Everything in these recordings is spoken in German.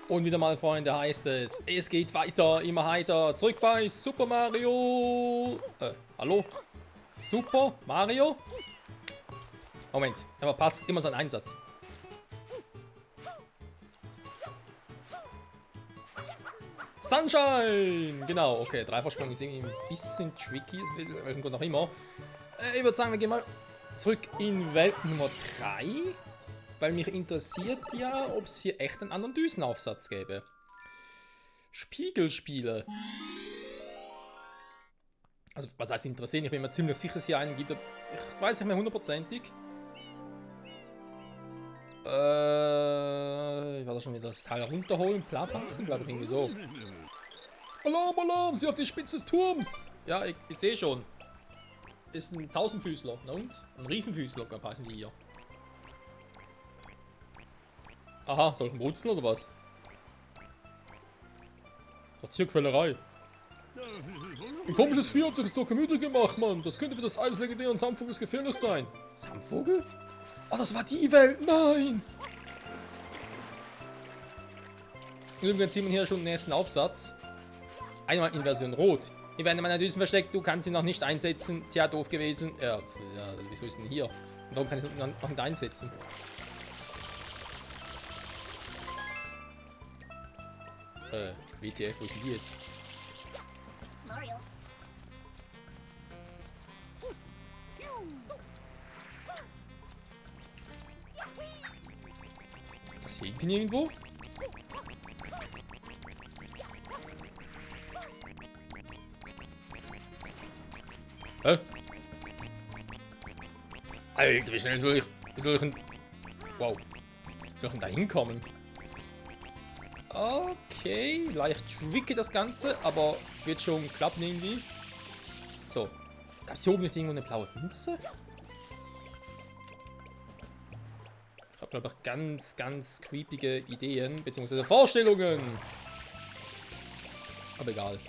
Und wieder mal, Freunde, heißt es geht weiter, immer heiter. Zurück bei Super Mario. Hallo? Super Mario? Moment, aber passt immer so ein Einsatz. Sunshine! Genau, okay, Dreifachsprung ist irgendwie ein bisschen tricky, welchen Grund auch immer. Ich würde sagen, wir gehen mal zurück in Welt Nummer 3. Weil mich interessiert ja, ob es hier echt einen anderen Düsenaufsatz gäbe. Spiegelspiele. Also, was heißt interessieren? Ich bin mir ziemlich sicher, dass es hier einen gibt. Ich weiß nicht mehr hundertprozentig. Ich werde schon wieder das Teil runterholen. Bla machen, glaube ich, irgendwie so. Alarm, Alarm, sie auf die Spitze des Turms. Ja, ich sehe schon. Ist ein Tausendfüßler. Na und? Ein Riesenfüßler, glaube ich, heißen die hier. Aha, soll ich ihn brutzeln oder was? Das ist hier Quälerei. Ein komisches Vieh hat sich das doch gemütlich gemacht, Mann. Das könnte für das Eis legendären Samtvogels gefährlich sein. Samtvogel? Oh, das war die Welt. Nein! Und übrigens sieht man hier schon den nächsten Aufsatz. Einmal in Version Rot. Hier werden meine Düsen versteckt, du kannst sie noch nicht einsetzen. Tja, doof gewesen. Ja, wieso ist denn hier? Und warum kann ich ihn noch nicht einsetzen? WTF, wo sind die jetzt? Mario. Das hier hinten irgendwo? Hä? Alter, wie schnell soll ich wow. Soll ich denn da hinkommen? Okay, leicht tricky das Ganze, aber wird schon klappen irgendwie. So. Gab es hier oben nicht irgendwo eine blaue Münze? Ich habe, glaube ich, ganz creepige Ideen, beziehungsweise Vorstellungen. Aber egal.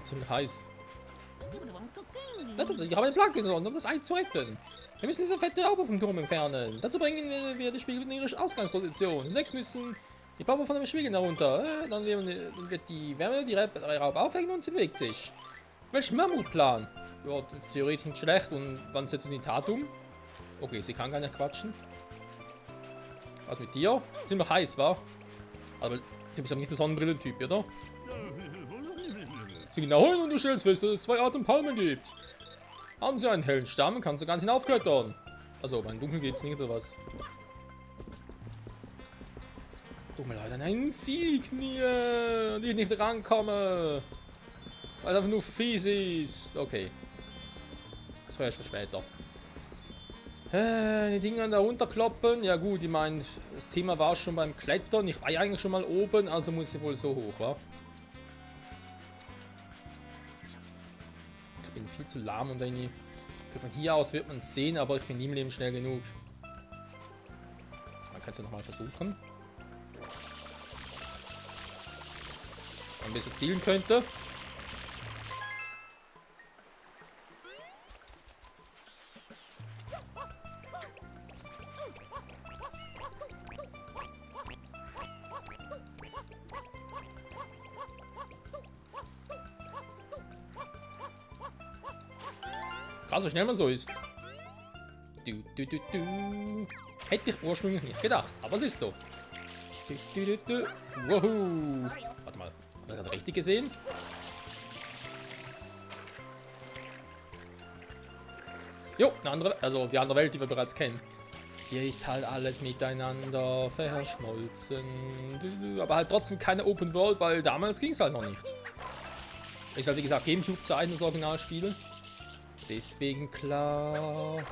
Ziemlich heiß. Ich habe einen Plan genommen, um das Ei zu retten. Wir müssen diese fette Raupe vom Turm entfernen. Dazu bringen wir das Spiegel in ihre Ausgangsposition. Zunächst müssen die Raupe von dem Spiegel herunter. Dann wird die Wärme die Raupe aufhängen und sie bewegt sich. Welch Mammutplan? Ja, theoretisch nicht schlecht. Und wann setzt sie in die Tat um? Okay, sie kann gar nicht quatschen. Was mit dir? Ziemlich heiß, wa? Aber du bist aber nicht der Sonnenbrillentyp, oder? Sie gehen nach und du stellst fest, dass es 2 Arten Palmen gibt. Haben sie einen hellen Stamm, kannst du gar nicht hinaufklettern. Also, beim Dunkeln geht's nicht, oder was? Tut mir leid, ein Insignie, und ich nicht rankomme. Weil es einfach nur fies ist. Okay. Das war erst für später. Die Dinger da runterkloppen. Ja gut, ich meine, das Thema war schon beim Klettern. Ich war ja eigentlich schon mal oben, also muss ich wohl so hoch, wa? Ich bin viel zu lahm, um irgendwie... Von hier aus wird man es sehen, aber ich bin nie im Leben schnell genug. Man kann es ja nochmal versuchen. Wenn man besser zielen könnte. Krass, so schnell man so ist. Hätte ich ursprünglich nicht gedacht, aber es ist so. Woohoo. Warte mal, habe ich das richtig gesehen? Jo, eine andere, also die andere Welt, die wir bereits kennen. Hier ist halt alles miteinander verschmolzen. Aber halt trotzdem keine Open World, weil damals ging es halt noch nicht. Ist halt wie gesagt Gamecube-Zeiten das Originalspiel. Deswegen klar.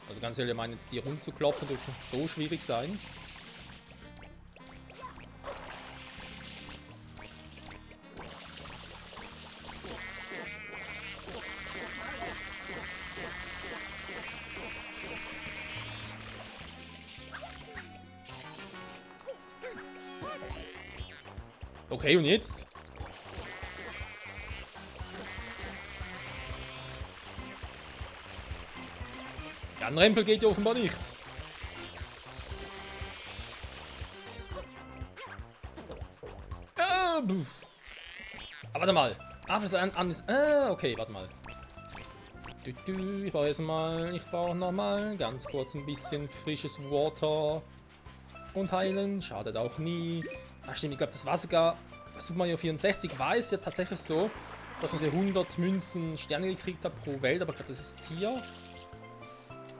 Also ganz ehrlich, ich meine jetzt die rumzukloppen, wird es nicht so schwierig sein. Okay, und jetzt? Ja, ein Rempel geht ja offenbar nicht. Warte mal. Okay, warte mal. Ich brauche jetzt mal. Ich brauche nochmal ganz kurz ein bisschen frisches Water. Und heilen. Schadet auch nie. Ach stimmt, ich glaube, das war sogar. Super Mario 64 war es ja tatsächlich so, dass man für 100 Münzen Sterne gekriegt hat pro Welt. Aber ich glaube, das ist hier.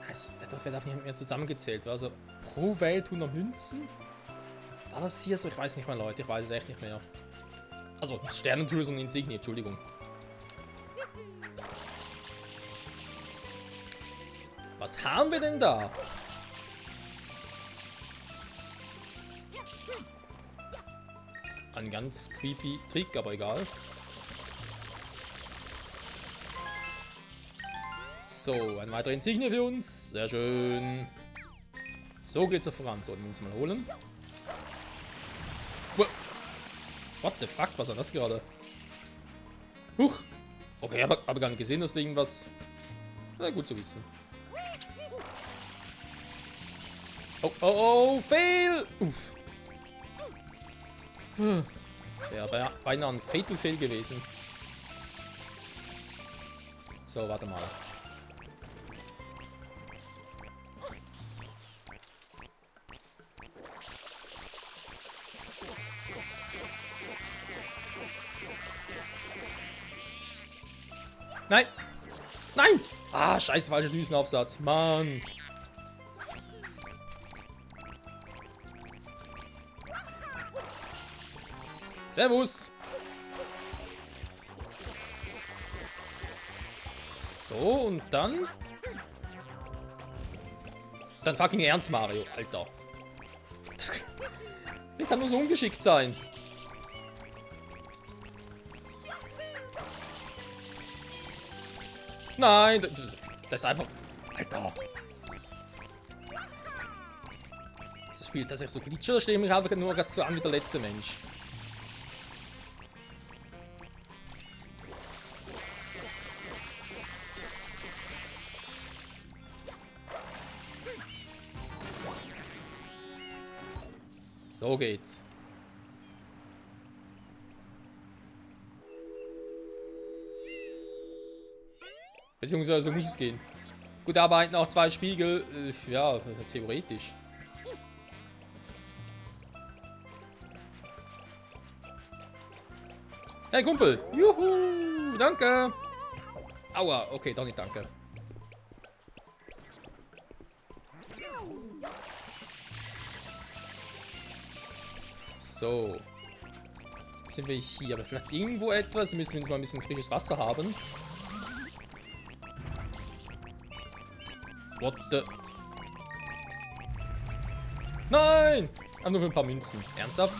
Das wird auch nicht mehr zusammengezählt. Also pro Welt 100 Münzen. War das hier so? Ich weiß nicht mehr, Leute. Ich weiß es echt nicht mehr. Also, nicht Sternentool, sondern Insignie, Entschuldigung. Was haben wir denn da? Ein ganz creepy Trick, aber egal. So, ein weiterer Insignie für uns. Sehr schön. So geht's ja voran. So, den müssen wir mal holen. What the fuck, was war das gerade? Huch! Okay, aber gar nicht gesehen, dass da irgendwas... Na, gut zu wissen. Oh, oh, oh, Fail! Uff. Wäre beinahe ein Fatal Fail gewesen. So, warte mal. Nein! Nein! Ah, scheiße, falscher Düsenaufsatz. Mann! Servus! So, und dann... Dann fucking ernst, Mario, Alter. Wie kann nur so ungeschickt sein? Nein, das ist einfach... Alter. Das spielt das echt so glitsch oder stehe ich mich einfach nur gerade so an wie der letzte Mensch? So geht's. Beziehungsweise muss es gehen. Gut, aber halt noch 2 Spiegel. Ja, theoretisch. Hey Kumpel! Juhu! Danke! Aua, okay, doch nicht danke. So. Jetzt sind wir hier. Aber vielleicht irgendwo etwas. Müssen wir jetzt mal ein bisschen frisches Wasser haben. What the... Nein! Ah, nur für ein paar Münzen. Ernsthaft?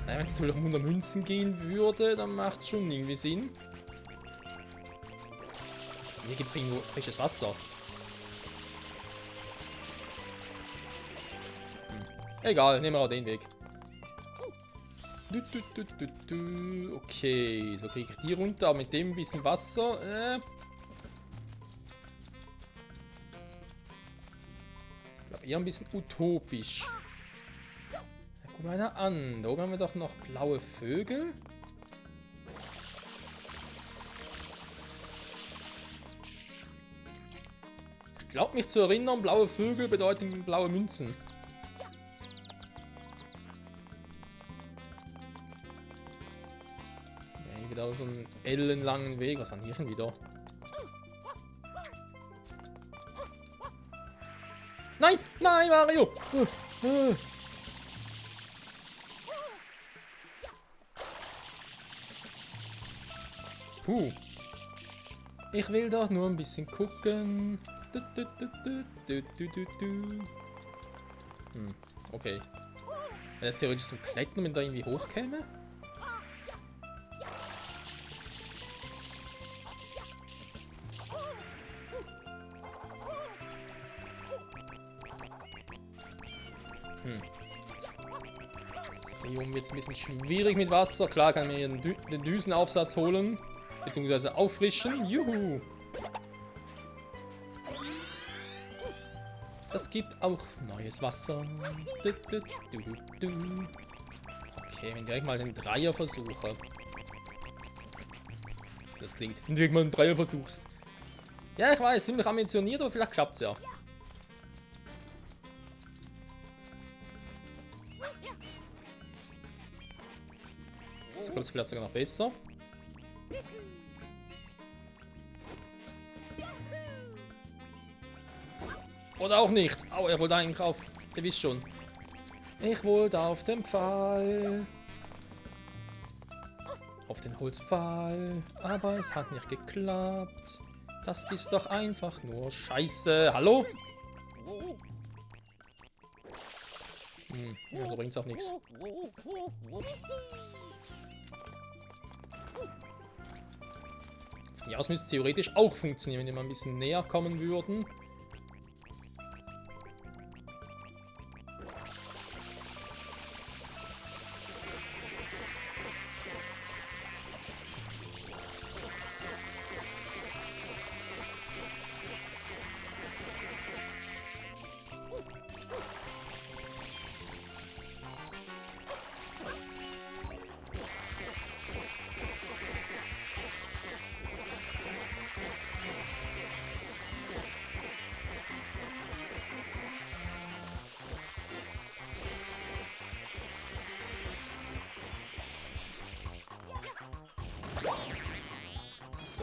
Naja, wenn es natürlich um 100 Münzen gehen würde, dann macht es schon irgendwie Sinn. Hier gibt es irgendwo frisches Wasser. Egal, nehmen wir auch den Weg. Okay, so kriege ich die runter, aber mit dem ein bisschen Wasser. Ich glaube eher ein bisschen utopisch. Ja, guck mal einer an. Da oben haben wir doch noch blaue Vögel. Ich glaube mich zu erinnern, blaue Vögel bedeuten blaue Münzen. Wieder so einen ellenlangen Weg. Was haben wir hier schon wieder? Nein! Nein, Mario! Puh. Ich will doch nur ein bisschen gucken. Okay. Wäre das theoretisch zum Klettern, wenn da irgendwie hochkäme? Hier oben wird es ein bisschen schwierig mit Wasser. Klar kann man hier den Düsenaufsatz holen. Beziehungsweise auffrischen. Juhu! Das gibt auch neues Wasser. Du, du, du, du, du. Okay, wenn ich direkt mal den Dreier versuche. Das klingt, wenn du direkt mal einen Dreier versuchst. Ja, ich weiß, ziemlich ambitioniert, aber vielleicht klappt es ja. So kommt es vielleicht sogar noch besser. Oder auch nicht. Oh, er wollte eigentlich auf. Ihr wisst schon. Ich wollte auf den Pfahl. Auf den Holzpfahl. Aber es hat nicht geklappt. Das ist doch einfach nur Scheiße. Hallo? Ja, so bringt's auch nichts. Von hier aus müsste es theoretisch auch funktionieren, wenn wir mal ein bisschen näher kommen würden.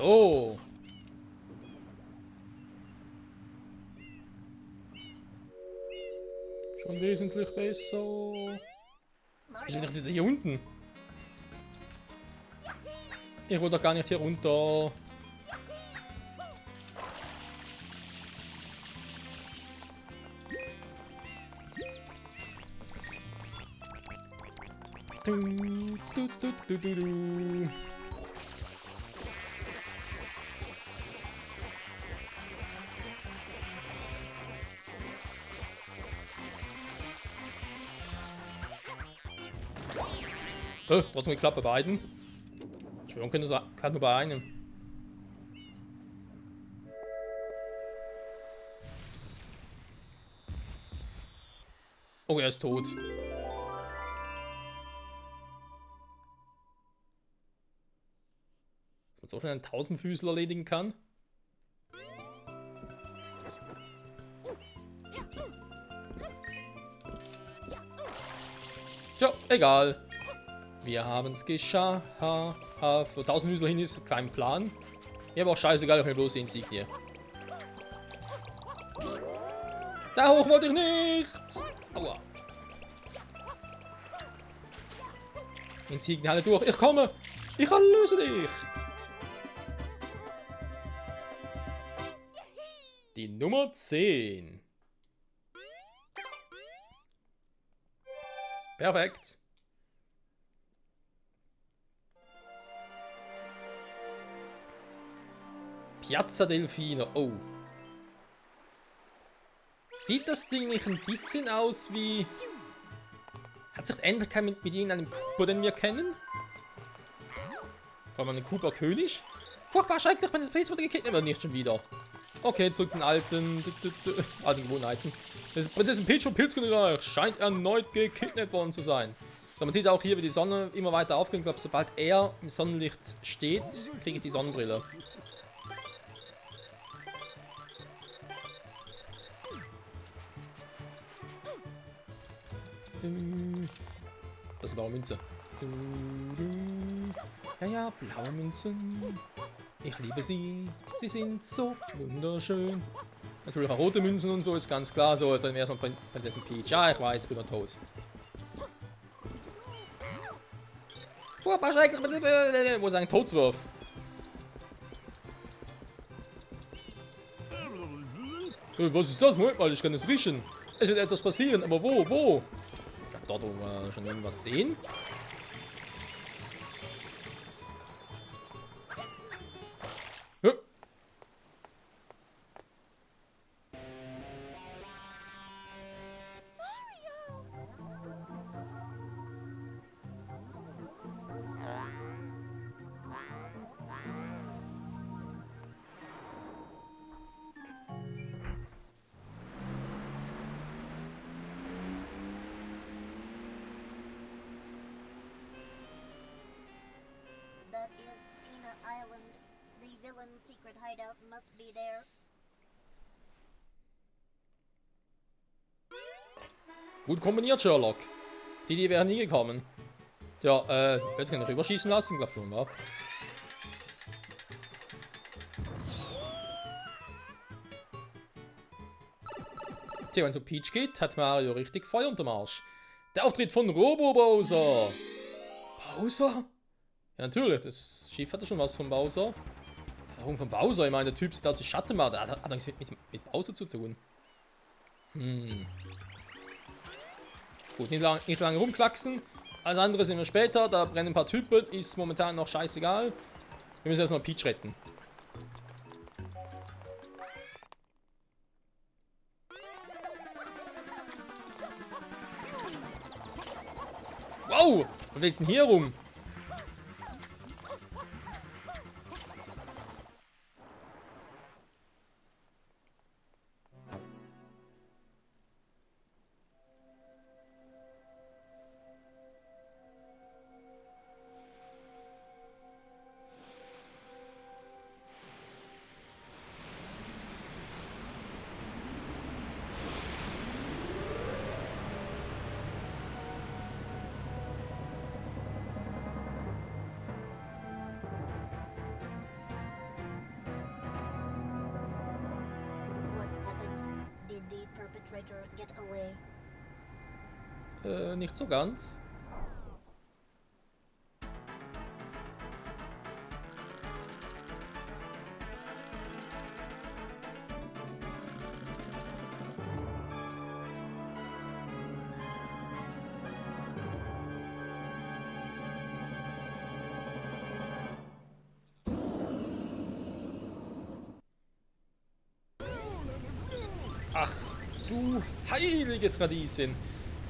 So. Schon wesentlich besser. Wieso bin ich jetzt hier unten? Ich wollte doch gar nicht hier runter. Du, du, du, du, du, du. Trotzdem geklappt bei beiden. Ich schwören könnte es gerade nur bei einem. Oh, er ist tot. Dass man so schnell einen Tausendfüßler erledigen kann. Tja, egal. Wir haben es geschafft. Für 1000 Füßler hin ist kein Plan. Mir aber auch scheißegal, ob wir bloß den Sieg hier. Da hoch wollte ich nicht. Aua. Den Sieg alle durch. Ich komme. Ich erlöse dich. Die Nummer 10. Perfekt. Piazza Delfino. Oh. Sieht das Ding nicht ein bisschen aus wie... Hat sich Ähnlichkeit mit irgendeinem Cooper, den wir kennen? Vor allem einen Cooper König? Furchtbar schrecklich, Prinzessin Peach wurde gekidnappt. Aber nicht schon wieder. Okay, zurück zu den alten Gewohnheiten. Prinzessin Peach vom Pilzkönigreich scheint erneut gekidnappt worden zu sein. So, man sieht auch hier, wie die Sonne immer weiter aufgeht. Ich glaube, sobald er im Sonnenlicht steht, kriege ich die Sonnenbrille. Das ist blaue Münze. Ja, ja, blaue Münzen. Ich liebe sie. Sie sind so wunderschön. Natürlich auch rote Münzen und so, ist ganz klar so, als wäre es noch Prinzessin Peach. Ja, ich weiß, bin er tot. Furchtbar schrecklich, wo ist ein Todswurf? Was ist das? Moment mal, ich kann es riechen. Es wird etwas passieren, aber wo? Wo? Vielleicht dort, wo wir schon irgendwas sehen? Ja. island. The villain's secret hideout must be there. Gut kombiniert, Sherlock. Die Idee wäre nie gekommen. Ja, jetzt kann ich rüberschießen lassen, glaub schon, ja. Tja, wenn es um Peach geht, hat Mario richtig Feuer unterm Arsch. Der Auftritt von Robo Bowser. Bowser? Ja, natürlich, das Schiff hatte schon was von Bowser. Warum von Bowser? Ich meine, der Typ sieht aus wie Schattenmann. Der hat nichts mit Bowser zu tun. Gut, nicht lange rumklacksen. Alles andere sehen wir später. Da brennen ein paar Typen. Ist momentan noch scheißegal. Wir müssen erst noch Peach retten. Wow! Was liegt denn hier rum? What happened? Did the perpetrator get away? Nicht so ganz. Ach, du heiliges Radieschen.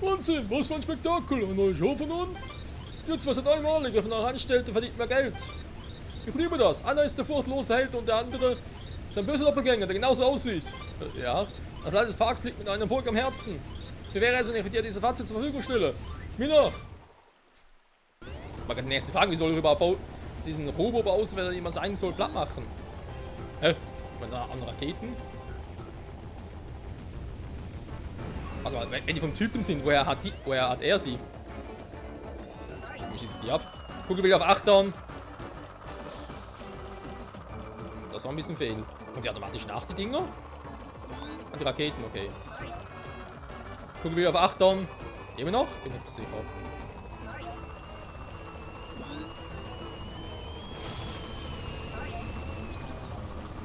Wahnsinn, was für ein Spektakel. Ein neuer Show von uns. Jetzt was einmalig, wer von euch Angestellten verdient mehr Geld. Ich liebe das. Einer ist der furchtlose Held und der andere ist ein böser Doppelgänger, der genauso aussieht. Ja, das Leid des Parks liegt mit einem Volk am Herzen. Wie wäre es, wenn ich dir diese Fahrzeuge zur Verfügung stelle? Mir nach. Man kann die nächste Frage, wie soll ich überhaupt diesen Robo-Bowser, wer immer sein soll, platt machen? Hä? Man da an Raketen? Warte mal, wenn die vom Typen sind, woher hat er sie? Wie schieße ich die ab? Kugel will auf 8 down. Das war ein bisschen fehl. Kommt die automatisch nach, die Dinger? An die Raketen, okay. Kugel will auf 8 down. Immer noch? Bin nicht so sicher.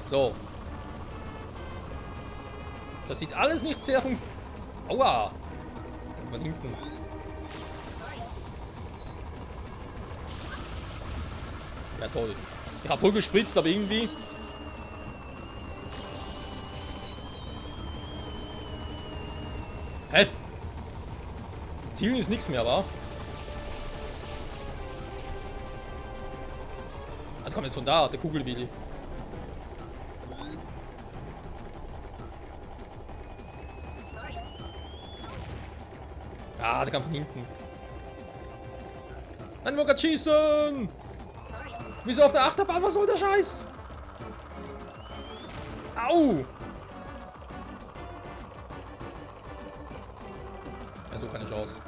So. Das sieht alles nicht sehr von... Aua! Von hinten. Ja, toll. Ich habe voll gespritzt, aber irgendwie... Hä? Zielen ist nichts mehr, wa? Ah, kommt jetzt von da, der Kugelwilli. Ah, der kam von hinten. Nein, wir grad schießen! Wieso auf der Achterbahn? Was soll der Scheiß? Au! Ja, so keine Chance.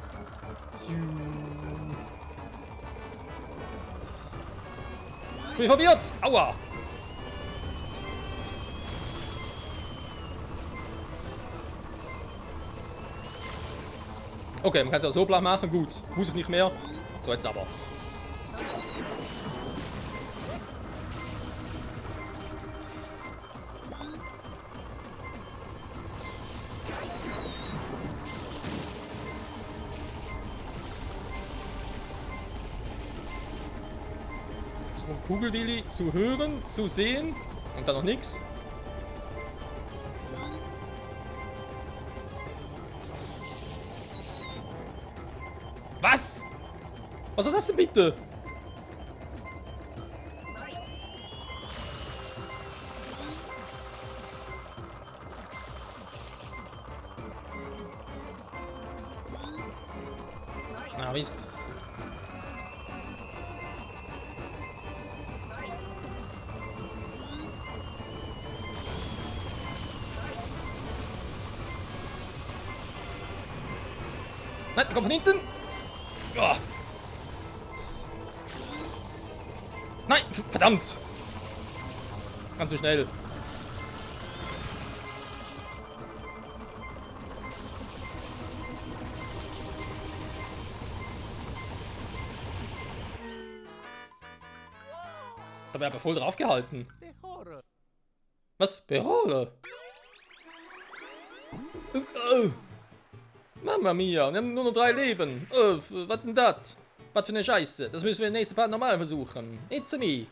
Ich bin verwirrt! Aua! Okay, man kann es auch so blau machen, gut. Muss ich nicht mehr. So, jetzt aber. So, Kugelwilli zu hören, zu sehen und dann noch nichts. Was? Was ist das denn bitte? Ah, Mist. Nein, komm von hinten. Oh. Nein, verdammt. Ganz so schnell. Da wäre aber voll drauf gehalten. Was? Behore? Mama mia, wir haben nur noch 3 Leben. Was denn das? Was für eine Scheiße. Das müssen wir im nächsten Part nochmal versuchen. It's me.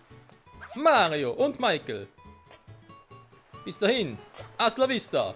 Mario und Michael. Bis dahin. Hasta la vista.